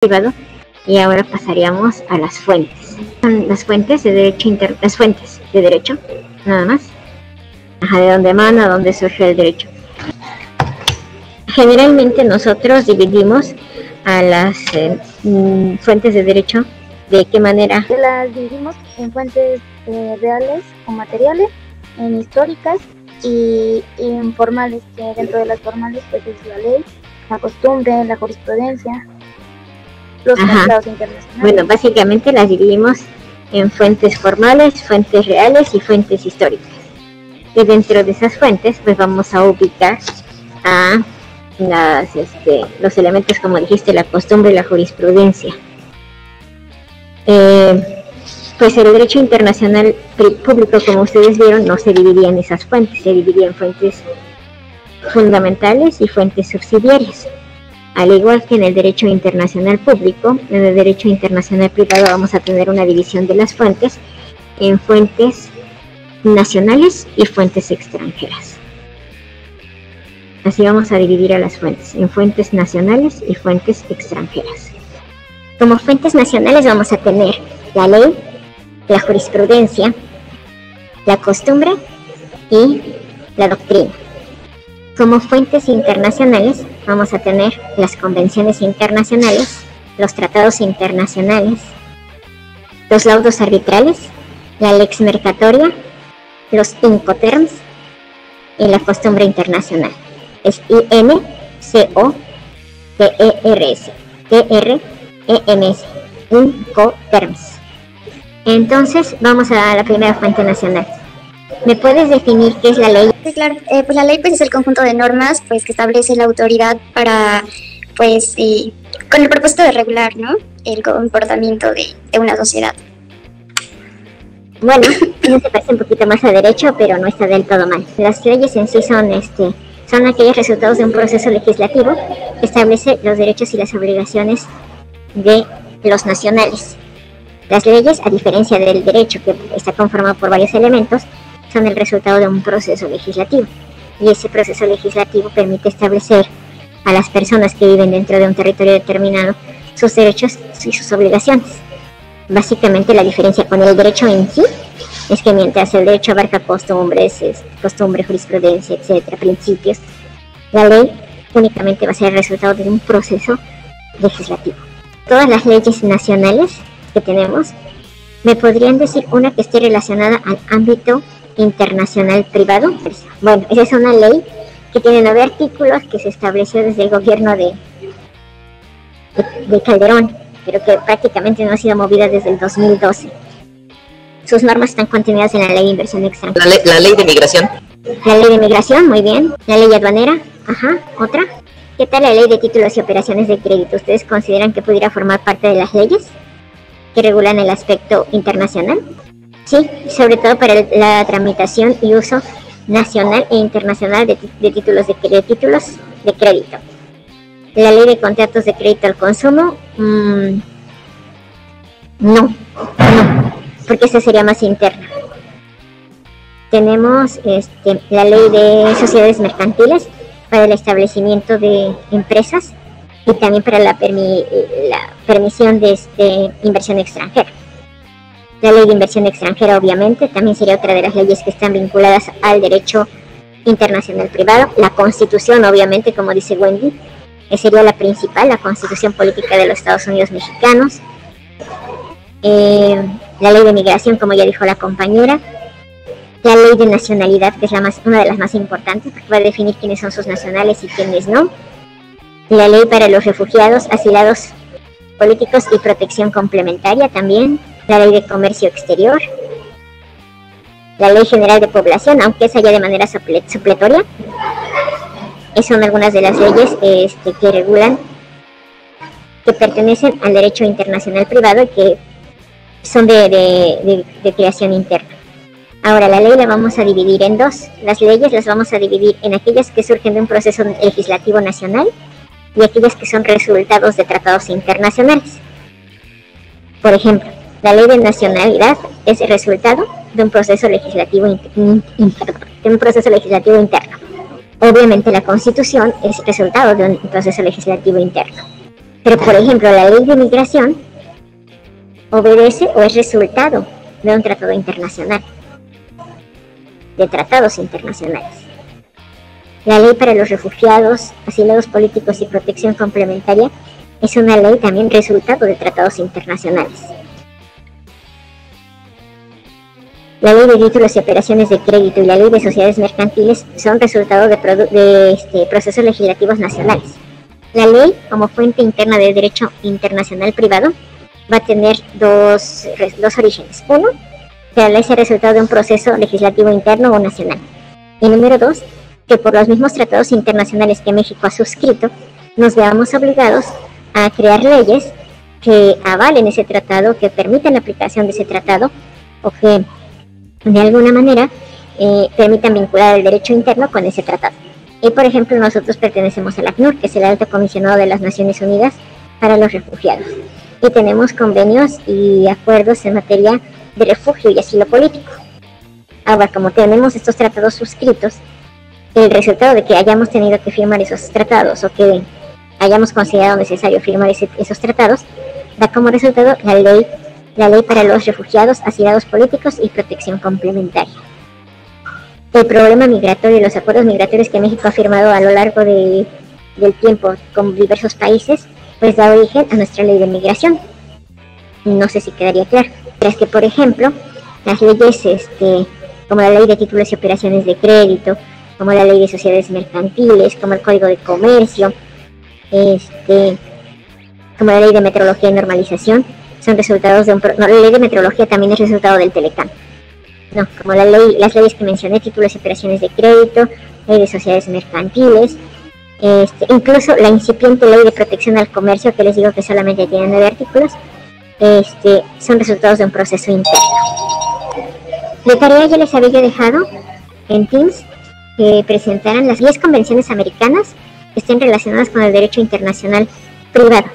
privado. Y ahora pasaríamos a las fuentes. Son las fuentes de derecho las fuentes de derecho, nada más. De dónde emana, dónde surge el derecho. Generalmente nosotros dividimos a las fuentes de derecho. ¿De qué manera? Las dividimos en fuentes reales o materiales, en históricas y en formales, que dentro de las formales pues es la ley, la costumbre, la jurisprudencia, los tratados internacionales. Bueno, básicamente las dividimos en fuentes formales, fuentes reales y fuentes históricas. Y dentro de esas fuentes pues vamos a ubicar a los elementos, como dijiste, la costumbre y la jurisprudencia. Pues el derecho internacional público, como ustedes vieron, no se dividía en esas fuentes, se dividía en fuentes fundamentales y fuentes subsidiarias. Al igual que en el derecho internacional público, en el derecho internacional privado vamos a tener una división de las fuentes en fuentes nacionales y fuentes extranjeras. Así vamos a dividir a las fuentes en fuentes nacionales y fuentes extranjeras. Como fuentes nacionales vamos a tener la ley, la jurisprudencia, la costumbre y la doctrina. Como fuentes internacionales vamos a tener las convenciones internacionales, los tratados internacionales, los laudos arbitrales, la lex mercatoria, los Incoterms y la costumbre internacional. Es INCOTERS, TREMS, Incoterms. Entonces vamos a la primera fuente nacional. ¿Me puedes definir qué es la ley? Sí, claro. Pues la ley pues es el conjunto de normas pues que establece la autoridad para pues con el propósito de regular, ¿no?, el comportamiento de una sociedad. Bueno, eso se parece un poquito más a derecho, pero no está del todo mal. Las leyes en sí son aquellos resultados de un proceso legislativo que establece los derechos y las obligaciones de los nacionales. Las leyes, a diferencia del derecho, que está conformado por varios elementos, son el resultado de un proceso legislativo. Y ese proceso legislativo permite establecer a las personas que viven dentro de un territorio determinado sus derechos y sus obligaciones. Básicamente la diferencia con el derecho en sí es que mientras el derecho abarca costumbres, costumbre, jurisprudencia, etcétera, principios, la ley únicamente va a ser el resultado de un proceso legislativo. Todas las leyes nacionales que tenemos, ¿me podrían decir una que esté relacionada al ámbito internacional privado? Bueno, esa es una ley que tiene 9 artículos que se estableció desde el gobierno de Calderón, pero que prácticamente no ha sido movida desde el 2012. Sus normas están contenidas en la ley de inversión extranjera. La ley de migración. La ley de migración, muy bien. La ley aduanera, otra. ¿Qué tal la ley de títulos y operaciones de crédito? ¿Ustedes consideran que pudiera formar parte de las leyes que regulan el aspecto internacional? Sí, sobre todo para la tramitación y uso nacional e internacional de títulos de crédito. La ley de contratos de crédito al consumo, no, porque esa sería más interna. Tenemos la ley de sociedades mercantiles para el establecimiento de empresas y también para la permisión de inversión extranjera. La ley de inversión extranjera, obviamente, también sería otra de las leyes que están vinculadas al derecho internacional privado. La Constitución, obviamente, como dice Wendy, sería la principal, la Constitución Política de los Estados Unidos Mexicanos. La ley de migración, como ya dijo la compañera. La ley de nacionalidad, que es una de las más importantes, porque va a definir quiénes son sus nacionales y quiénes no. La ley para los refugiados, asilados políticos y protección complementaria también. La ley de comercio exterior. La ley general de población, aunque esa ya de manera supletoria. Esas son algunas de las leyes que regulan, que pertenecen al derecho internacional privado y que son de creación interna. Ahora, la ley la vamos a dividir en dos. Las leyes las vamos a dividir en aquellas que surgen de un proceso legislativo nacional y aquellas que son resultados de tratados internacionales. Por ejemplo, la ley de nacionalidad es el resultado de un proceso legislativo interno. Obviamente la Constitución es resultado de un proceso legislativo interno. Pero, por ejemplo, la ley de migración obedece o es resultado de un tratado internacional, de tratados internacionales. La ley para los refugiados, asilados políticos y protección complementaria es una ley también resultado de tratados internacionales. La ley de títulos y operaciones de crédito y la ley de sociedades mercantiles son resultado de procesos legislativos nacionales. La ley, como fuente interna de derecho internacional privado, va a tener dos orígenes. Uno, que la ley sea resultado de un proceso legislativo interno o nacional. Y número dos, que por los mismos tratados internacionales que México ha suscrito, nos veamos obligados a crear leyes que avalen ese tratado, que permitan la aplicación de ese tratado, o que de alguna manera permitan vincular el derecho interno con ese tratado. Y por ejemplo, nosotros pertenecemos al ACNUR, que es el Alto Comisionado de las Naciones Unidas para los Refugiados. Y tenemos convenios y acuerdos en materia de refugio y asilo político. Ahora, como tenemos estos tratados suscritos, el resultado de que hayamos tenido que firmar esos tratados o que hayamos considerado necesario firmar esos tratados, da como resultado la ley para los refugiados, asilados políticos y protección complementaria. El problema migratorio y los acuerdos migratorios que México ha firmado a lo largo del tiempo con diversos países, pues da origen a nuestra ley de migración. No sé si quedaría claro. Pero es que, por ejemplo, las leyes como la ley de títulos y operaciones de crédito, como la ley de sociedades mercantiles, como el Código de Comercio, como la ley de metrología y normalización, son resultados de la ley de metrología también es resultado del Telecán. No, como las leyes que mencioné, títulos y operaciones de crédito, ley de sociedades mercantiles, incluso la incipiente ley de protección al comercio, que les digo que solamente tiene 9 artículos, son resultados de un proceso interno. De tarea ya les había yo dejado en Teams que presentaran las 10 convenciones americanas que estén relacionadas con el derecho internacional privado.